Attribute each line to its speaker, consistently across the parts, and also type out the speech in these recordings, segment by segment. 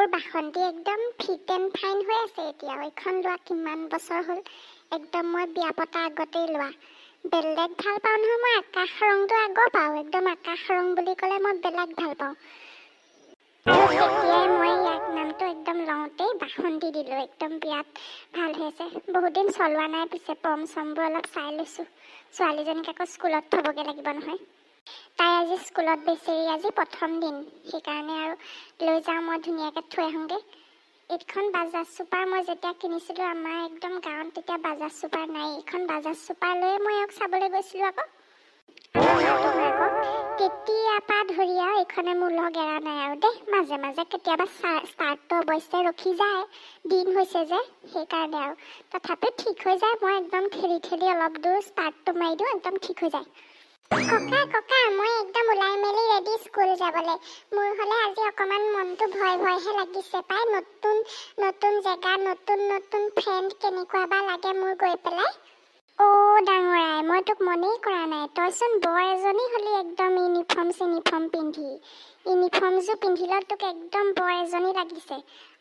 Speaker 1: মোৰ বাসন্তী একদম fit and fine হৈ আছে এতিয়া। এইখন লোৱা কিমান বছৰ হ'ল, একদম মই বিয়া পতা আগতেই লোৱা। বেলেগ ভাল পাওঁ নহয়, মই আকাশ ৰংটো আগৰ পাওঁ, একদম আকাশ ৰং বুলি ক'লে মই বেলেগ ভাল পাওঁ। আৰু তেতিয়াই মই ইয়াক নামটো একদম লওঁতেই বাসন্তী দিলোঁ। একদম বিৰাট ভাল হৈ আছে। বহুত দিন চলোৱা নাই, পিছে পম চমবোৰ অলপ চাই লৈছোঁ। ছোৱালীজনীক আকৌ স্কুলত থ'বগৈ লাগিব নহয়। তাই আজি স্কুলত বেচেৰি আজি প্ৰথম দিন, সেইকাৰণে আৰু লৈ যাওঁ মই ধুনীয়াকৈ থৈ আহোঁগৈ। এইখন বাজাজ চুপাৰ মই যেতিয়া কিনিছিলোঁ আমাৰ একদম গাঁৱত, তেতিয়া বাজাজ চুপাৰ নাই। এইখন বাজাজ চুপাৰ লৈয়ে মই ইয়াক চাবলৈ গৈছিলোঁ আকৌ। তেতিয়াৰ পৰা ধৰি আৰু এইখনে মোৰ লগ এৰা নাই আৰু দেই। মাজে মাজে কেতিয়াবা ষ্টাৰ্টটো অৱশ্যে ৰখি যায়, দিন হৈছে যে সেইকাৰণে আৰু। তথাপি ঠিক হৈ যায়, মই একদম ঠেলি ঠেলি অলপ দূৰ ষ্টাৰ্টটো মাৰি দিওঁ, একদম ঠিক হৈ যায়। ককা মই একদম ওলাই মেলি ৰেডি স্কুল যাবলৈ। মোৰ হ'লে আজি অকণমান মনটো ভয় ভয়হে লাগিছে পাই। নতুন নতুন জেগা, নতুন নতুন ফ্ৰেণ্ড, কেনেকুৱা বা লাগে মোৰ গৈ পেলাই। ডাঙৰাই, মই তোক মনেই কৰা নাই, তইচোন বৰ এজনী হ'লি একদম ইউনিফৰ্ম পিন্ধি। ইউনিফৰ্মযোৰ পিন্ধিলত তোক একদম বৰ এজনী লাগিছে।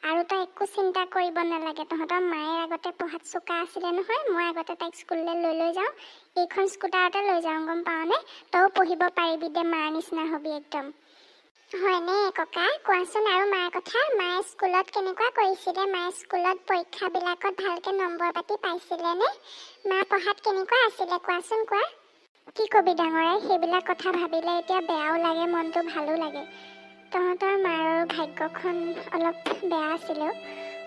Speaker 1: আৰু তই একো চিন্তা কৰিব নালাগে, তহঁতৰ মায়ে আগতে পঢ়াত চোকা আছিলে নহয়। মই আগতে তাইক স্কুললৈ লৈ যাওঁ, এইখন স্কুটাৰতে লৈ যাওঁ, গম পাৱনে? তইও পঢ়িব পাৰিবি দে, মাৰ নিচিনা হ'বি একদম। হয়নে ককা? কোৱাচোন আৰু মাৰ কথা। মায়ে স্কুলত কেনেকুৱা কৰিছিলে? মায়ে স্কুলত পৰীক্ষাবিলাকত ভালকৈ নম্বৰ পাতি পাইছিলেনে? মা পঢ়াত কেনেকুৱা আছিলে কোৱাচোন, কোৱা। কি কবি ডাঙৰাই, সেইবিলাক কথা ভাবিলে এতিয়া বেয়াও লাগে, মনটো ভালো লাগে। তহঁতৰ মাৰ ভাগ্যখন অলপ বেয়া আছিলেও।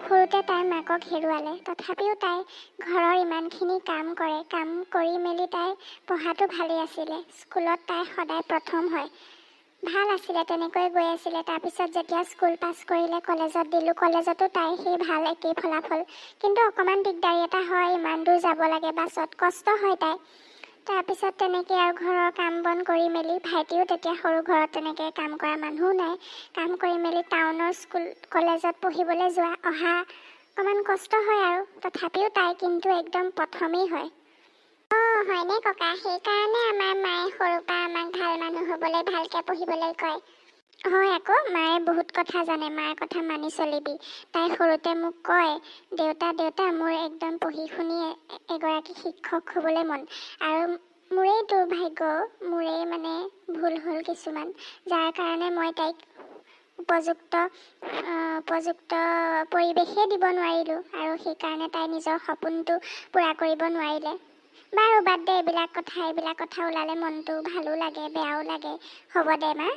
Speaker 1: সৰুতে তাই মাকক হেৰুৱালে, তথাপিও তাই ঘৰৰ ইমানখিনি কাম কৰে। কাম কৰি মেলি তাই পঢ়াটো ভালেই আছিলে। স্কুলত তাই সদায় প্ৰথম হয়। ভাল আছিলে, তেনেকৈ গৈ আছিলে। তাৰপিছত যেতিয়া স্কুল পাছ কৰিলে, কলেজত দিলোঁ, কলেজতো তাই সেই ভাল একেই ফলাফল। কিন্তু অকণমান দিগদাৰী এটা হয়, ইমান দূৰ যাব লাগে বাছত, কষ্ট হয় তাই। তাৰপিছত তেনেকৈ আৰু ঘৰৰ কাম বন কৰি মেলি, ভাইটিও তেতিয়া সৰু, ঘৰত তেনেকৈ কাম কৰা মানুহো নাই। কাম কৰি মেলি টাউনৰ স্কুল কলেজত পঢ়িবলৈ অহা অকণমান কষ্ট হয় আৰু। তথাপিও তাই কিন্তু একদম প্ৰথমেই হয়। হয়নে ককা? সেইকাৰণে আমাৰ মায়ে সৰুৰ পৰা আমাক ভাল মানুহ হ'বলৈ, ভালকৈ পঢ়িবলৈ কয়। হয় আকৌ, মায়ে বহুত কথা জানে, মাৰ কথা মানি চলিবি। তাই সৰুতে মোক কয়, দেউতা মোৰ একদম পঢ়ি শুনি এগৰাকী শিক্ষক হ'বলৈ মন। আৰু মোৰেই দুৰ্ভাগ্য, মোৰেই মানে ভুল হ'ল কিছুমান, যাৰ কাৰণে মই তাইক উপযুক্ত পৰিৱেশেই দিব নোৱাৰিলোঁ। আৰু সেইকাৰণে তাই নিজৰ সপোনটো পূৰা কৰিব নোৱাৰিলে। বাৰু বাদ দে এইবিলাক কথা ওলালে মনটো ভালো লাগে, বেয়াও লাগে। হ'ব দে মা,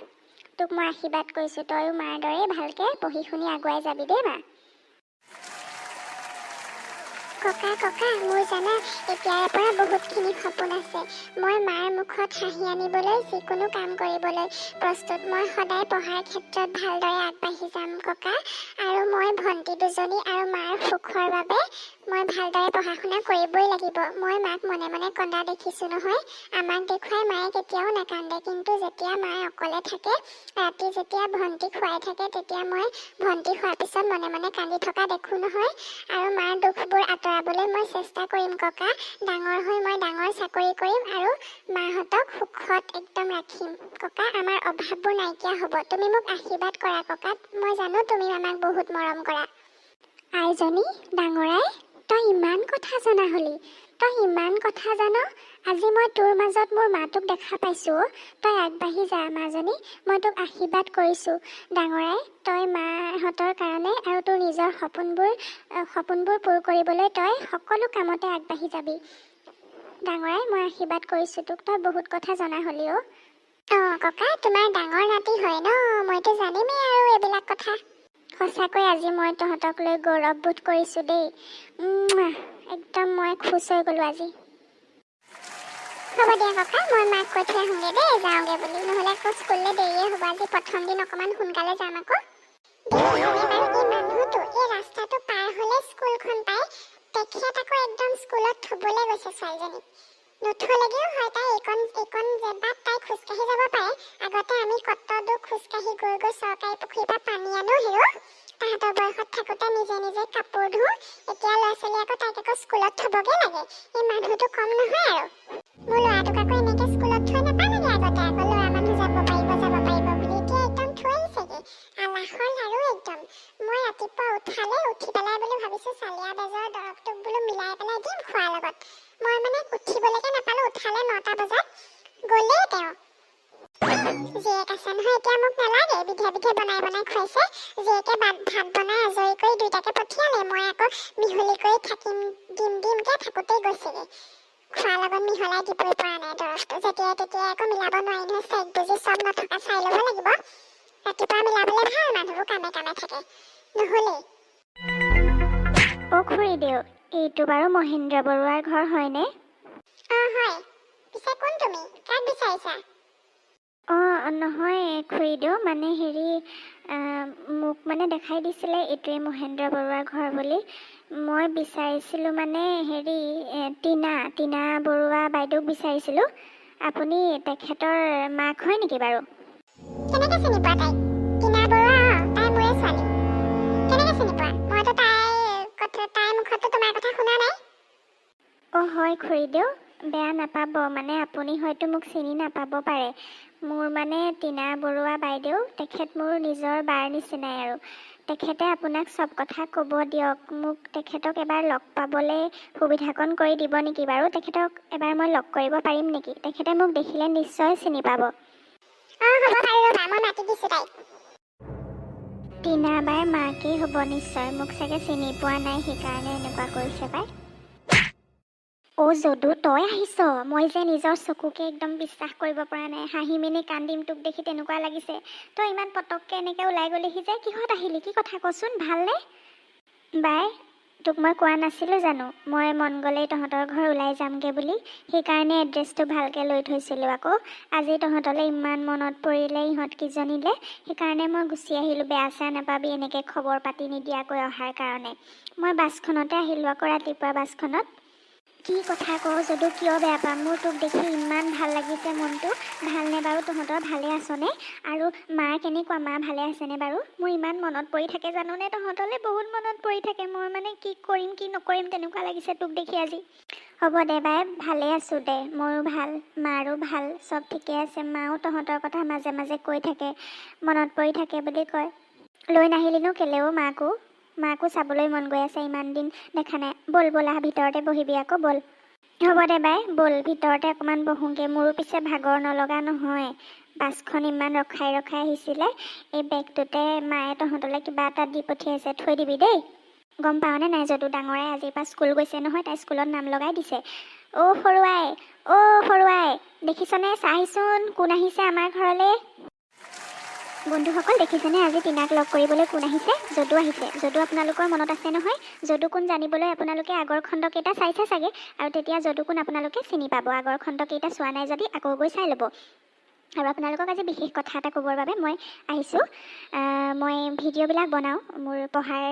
Speaker 1: তোক মই আশীৰ্বাদ কৰিছোঁ, তইও মাৰ দৰে ভালকৈ পঢ়ি শুনি আগুৱাই যাবি দেই মা। ককা মোৰ জানা এতিয়াৰ পৰা বহুতখিনি সপোন আছে। মই মাৰ মুখত হাঁহি আনিবলৈ যিকোনো কাম কৰিবলৈ প্ৰস্তুত। মই সদায় পঢ়াৰ ক্ষেত্ৰত ভালদৰে আগবাঢ়ি যাম ককা। আৰু মই ভণ্টি দুজনী আৰু মাৰ সুখৰ বাবে মই ভালদৰে পঢ়া শুনা কৰিবই লাগিব। মই মাক মনে মনে কন্দা দেখিছোঁ নহয়। আমাক দেখুৱাই মায়ে কেতিয়াও নাকান্দে, কিন্তু যেতিয়া মায়ে অকলে থাকে, ৰাতি যেতিয়া ভণ্টিক শুৱাই থাকে, তেতিয়া মই ভণ্টি শোৱাৰ পিছত মনে মনে কান্দি থকা দেখোঁ নহয়। আৰু মাৰ দুখবোৰ আঁতৰাবলৈ মই চেষ্টা কৰিম ককা। ডাঙৰ হৈ মই ডাঙৰ চাকৰি কৰিম আৰু মাহঁতক সুখত একদম ৰাখিম ককা। আমাৰ অভাৱবোৰ নাইকিয়া হ'ব। তুমি মোক আশীৰ্বাদ কৰা ককা। মই জানো তুমি আমাক বহুত মৰম কৰা। আইজনী, ডাঙৰাই, তই ইমান কথা জনা হ'লি, তই ইমান কথা জান। আজি মই তোৰ মাজত মোৰ মাটোক দেখা পাইছোঁ। তই আগবাঢ়ি যা মাজনী, মই তোক আশীৰ্বাদ কৰিছোঁ। ডাঙৰাই, তই মাহঁতৰ কাৰণে আৰু তোৰ নিজৰ সপোনবোৰ পূৰ কৰিবলৈ তই সকলো কামতে আগবাঢ়ি যাবি। ডাঙৰাই, মই আশীৰ্বাদ কৰিছোঁ তোক। তই বহুত কথা জনা হ'লি অ'। ককা, তোমাৰ ডাঙৰ নাতি হয় ন, মইতো জানিমেই আৰু এইবিলাক কথা। সঁচাকৈ আজি মই তহঁতক লৈ গৌৰৱবোধ কৰিছোঁ দেই। একদম মই খুচ হৈ গ'লোঁ আজি। হ'ব দিয়া ককা, মই মাক কৈ থৈ আহোঁগৈ দেই, যাওঁগৈ বুলি, নহ'লে আকৌ স্কুললৈ দেৰিয়ে হ'ব। আজি প্ৰথম দিন, অকণমান সোনকালে যাম আকৌ। এই মানুহটো এই ৰাস্তাটো পাৰ হ'লে স্কুলখন পায়। তেখেত আকৌ একদম স্কুলত থ'বলৈ গৈছে ছোৱালীজনীক। নথ'লেগেও হয়, তাই এইকণ জেগাত তাই খোজকাঢ়ি যাব পাৰে। আগতে আমি কত দূৰ খোজকাঢ়ি গৈ চৰকাৰী পুখুৰীৰ পৰা পানী আনো হেৰৌ। তাহাঁতৰ বয়সত থাকোঁতে নিজে কাপোৰ ধোঁ। এতিয়া ল'ৰা ছোৱালী আকৌ তাইক আকৌ স্কুলত থ'বগৈ লাগে। এই মানুহটো কম নহয় আৰু। মোৰ ল'ৰাটোক আকৌ এনেকৈ স্কুলত থৈ নাপালেগে আগতে। আকৌ ল'ৰা মানুহ যাব পাৰিব বুলি, এতিয়া একদম থৈ আহিছেগৈ। আলাসৰ লাৰু একদম। মই ৰাতিপুৱা উঠালে উঠি পেলাই বোলো ভাবিছোঁ চালিয়া বেজৰ দৰৱটোক বোলো মিলাই পেলাই দিম খোৱাৰ লগত। মই মানে উঠিবলৈকে নাপালোঁ, উঠালে 9টা বজাত গ'লেই তেওঁ। জীয়েক আছে নহয় এতিয়া মোক নালাগে, বিধে বিধে বনাই বনাই খুৱাইছে। জীয়েকে ভাত বনাই আজৰি কৰি দুইটাকে পঠিয়ালে। মই আকৌ মিহলি কৰি থাকিম দিমকৈ থাকোঁতেই গৈছেগৈ। খোৱাৰ লগত মিহলাই দিবই পৰা নাই দৰৱটো। যেতিয়াই তেতিয়াই আকৌ মিলাব নোৱাৰি নহয়, চেক বুজি চব নথকা চাই ল'ব লাগিব। ৰাতিপুৱা মিলাবলৈ ভাল, মানুহবোৰ কামে কামে থাকে, নহ'লেই।
Speaker 2: খুৰীদেউ, এইটো বাৰু মহেন্দ্ৰ বৰুৱাৰ ঘৰ হয়নে?
Speaker 1: হয়। পিছে কোন তুমি? কাক বিচাৰিছা?
Speaker 2: নহয় খুৰীদেউ, মানে হেৰি মোক মানে দেখাই দিছিলে এইটোৱে মহেন্দ্ৰ বৰুৱাৰ ঘৰ বুলি। মই বিচাৰিছিলোঁ মানে হেৰি টিনা বৰুৱা বাইদেউক বিচাৰিছিলোঁ। আপুনি তেখেতৰ মাক হয় নেকি বাৰু?
Speaker 1: কেনেকৈ চিনি পোৱা তাইক? টিনা বৰুৱা? তাই মোৰে ছোৱালী। কেনেকৈ চিনি পোৱা? মইতো তাইৰ মুখতো তোমাৰ কথা শুনা নাই।
Speaker 2: হয় খুৰীদেউ, বেয়া নাপাব, মানে আপুনি হয়তো মোক চিনি নাপাব পাৰে। মোৰ মানে টিনা বৰুৱা বাইদেউ, তেখেত মোৰ নিজৰ বাৰ নিচিনাই আৰু। তেখেতে আপোনাক চব কথা ক'ব দিয়ক। মোক তেখেতক এবাৰ লগ পাবলৈ সুবিধাকণ কৰি দিব নেকি বাৰু? তেখেতক এবাৰ মই লগ কৰিব পাৰিম নেকি? তেখেতে মোক দেখিলে নিশ্চয় চিনি পাব।
Speaker 1: হ'ব বাৰু, ৰ'বা, মই মাতি দিছোঁ তাইক।
Speaker 2: টিনা বাৰ মাকেই হ'ব নিশ্চয়, মোক চাগে চিনি পোৱা নাই, সেইকাৰণে এনেকুৱা কৰিছে পাই। যদু, তই আহিছ? মই যে নিজৰ চকুকে একদম বিশ্বাস কৰিব পৰা নাই। হাঁহি মেলি কান্দিম তোক দেখি তেনেকুৱা লাগিছে। তই ইমান পটককৈ এনেকৈ ওলাই গ'লিহি যে, কিহত আহিলি? কি কথা কচোন, ভালনে? বাই, তোক মই কোৱা নাছিলোঁ জানো মই মন গ'লেই তহঁতৰ ঘৰ ওলাই যামগৈ বুলি? সেইকাৰণে এড্ৰেছটো ভালকৈ লৈ থৈছিলোঁ আকৌ। আজি তহঁতলৈ ইমান মনত পৰিলে ইহঁতকেইজনীলৈ, সেইকাৰণে মই গুচি আহিলোঁ। বেয়া চেয়া নাপাবি এনেকৈ খবৰ পাতি নিদিয়াকৈ অহাৰ কাৰণে। মই বাছখনতে আহিলোঁ আকৌ, ৰাতিপুৱা বাছখনত। কি কথা কওঁ যদু, কিয় বেয়া পাম? মোৰ তোক দেখি ইমান ভাল লাগিছে মনটো। ভালনে বাৰু তহঁতৰ? ভালে আছনে? আৰু মা কেনেকুৱা? মা ভালে আছেনে বাৰু? মোৰ ইমান মনত পৰি থাকে জানোনে তহঁতলৈ, বহুত মনত পৰি থাকে। মই মানে কি কৰিম কি নকৰিম তেনেকুৱা লাগিছে তোক দেখি আজি। হ'ব দে বাই, ভালে আছোঁ দে, ময়ো ভাল, মাৰো ভাল, চব ঠিকে আছে। মাও তহঁতৰ কথা মাজে মাজে কৈ থাকে, মনত পৰি থাকে বুলি কয়। লৈ নাহিলিনো কেলেও মাকো চাবলৈ মন গৈ আছে, ইমান দিন দেখা নাই। ব'লা ভিতৰতে বহিবি আকৌ, ব'ল। হ'ব দে বাই, ব'ল ভিতৰতে অকণমান বহোঁগৈ। মোৰো পিছে ভাগৰ নলগা নহয়। বাছখন ইমান ৰখাই আহিছিলে। এই বেগটোতে মায়ে তহঁতলৈ কিবা এটা দি পঠিয়াইছে, থৈ দিবি দেই। গম পাওঁনে নাই যদু, ডাঙৰে আজিৰ পৰা স্কুল গৈছে নহয়, তাই স্কুলত নাম লগাই দিছে। সৰুৱাই দেখিছনে? চাহিচোন কোন আহিছে আমাৰ ঘৰলৈ। বন্ধুসকল দেখিছেনে, আজি টিনাক লগ কৰিবলৈ কোন আহিছে? যদু আহিছে। যদু আপোনালোকৰ মনত আছে নহয়? যদু কোন জানিবলৈ আপোনালোকে আগৰ খণ্ডকেইটা চাইছে চাগে, আৰু তেতিয়া যদু কোন আপোনালোকে চিনি পাব। আগৰ খণ্ডকেইটা চোৱা নাই যদি আকৌ গৈ চাই ল'ব। আৰু আপোনালোকক আজি বিশেষ কথা এটা ক'বৰ বাবে মই আহিছোঁ। মই ভিডিঅ'বিলাক বনাওঁ, মোৰ পঢ়াৰ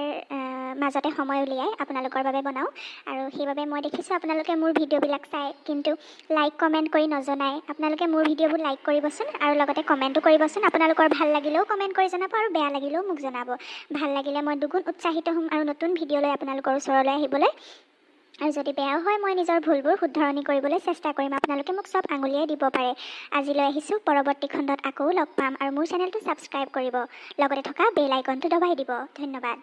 Speaker 2: মাজতে সময় উলিয়াই আপোনালোকৰ বাবে বনাওঁ। আৰু সেইবাবে মই দেখিছোঁ আপোনালোকে মোৰ ভিডিঅ'বিলাক চাই, কিন্তু লাইক কমেণ্ট কৰি নজনাই। আপোনালোকে মোৰ ভিডিঅ'বোৰ লাইক কৰিবচোন, আৰু লগতে কমেণ্টো কৰিবচোন। আপোনালোকৰ ভাল লাগিলেও কমেণ্ট কৰি জনাব, আৰু বেয়া লাগিলেও মোক জনাব। ভাল লাগিলে মই দুগুণ উৎসাহিত হ'ম আৰু নতুন ভিডিঅ' লৈ আপোনালোকৰ ওচৰলৈ আহিবলৈ। আৰু যদি বেয়াও হয়, মই নিজৰ ভুলবোৰ শুধৰণি কৰিবলৈ চেষ্টা কৰিম। আপোনালোকে মোক চব আঙুলিয়াই দিব পাৰে। আজিলৈ আহিছোঁ, পৰৱৰ্তী খণ্ডত আকৌ লগ পাম। আৰু মোৰ চেনেলটো ছাবস্ক্ৰাইব কৰিব, লগতে থকা বেল আইকনটো দবাই দিব। ধন্যবাদ।